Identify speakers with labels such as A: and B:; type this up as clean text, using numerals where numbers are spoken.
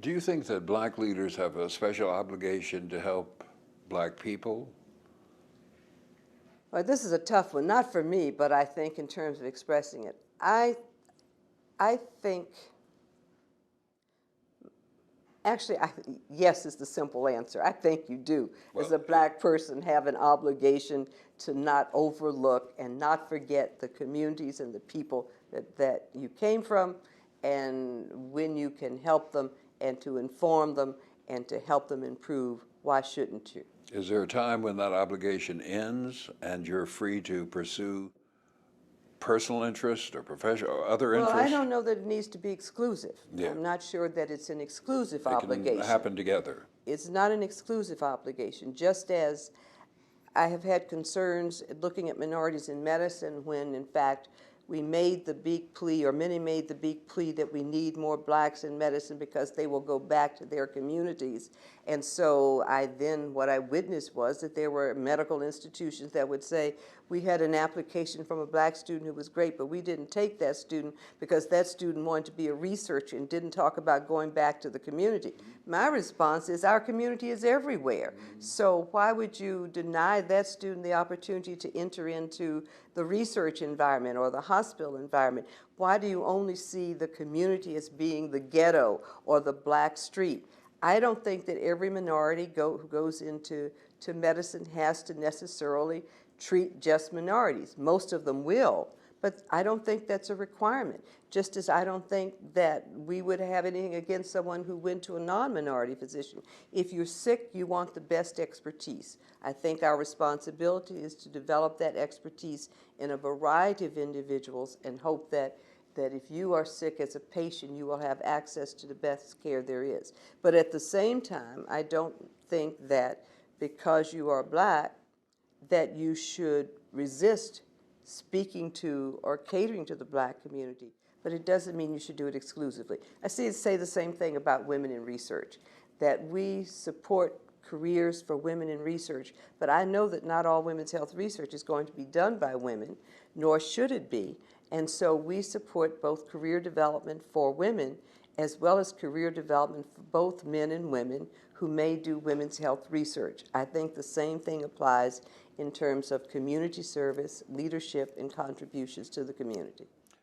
A: Do you think that black leaders have a special obligation to help black people?
B: Well, this is a tough one, not for me, but I think in terms of expressing it. I think, actually, yes is the simple answer. I think you do, as a black person, have an obligation to not overlook and not forget the communities and the people that you came from, and when you can help them and to inform them and to help them improve, why shouldn't you?
A: Is there a time when that obligation ends and you're free to pursue personal interest or professional or other
B: Well, I
A: interests?
B: don't know that it needs to be exclusive.
A: Yeah,
B: I'm not sure that it's an exclusive
A: it can
B: obligation.
A: happen together.
B: It's not an exclusive obligation, just as I have had concerns looking at minorities in medicine when, in fact, we made the big plea, or many made the big plea, that we need more blacks in medicine because they will go back to their communities. And so what I witnessed was that there were medical institutions that would say, we had an application from a black student who was great, but we didn't take that student because that student wanted to be a researcher and didn't talk about going back to the community. My response is, our community is everywhere. So why would you deny that student the opportunity to enter into the research environment or the hospital environment? Why do you only see the community as being the ghetto or the black street? I don't think that every minority who goes into medicine has to necessarily treat just minorities. Most of them will, but I don't think that's a requirement. Just as I don't think that we would have anything against someone who went to a non-minority physician. If you're sick, you want the best expertise. I think our responsibility is to develop that expertise in a variety of individuals and hope that if you are sick as a patient, you will have access to the best care there is. But at the same time, I don't think that because you are black, that you should resist speaking to or catering to the black community. But it doesn't mean you should do it exclusively. I say the same thing about women in research, that we support careers for women in research, but I know that not all women's health research is going to be done by women, nor should it be. And so we support both career development for women as well as career development for both men and women who may do women's health research. I think the same thing applies in terms of community service, leadership, and contributions to the community.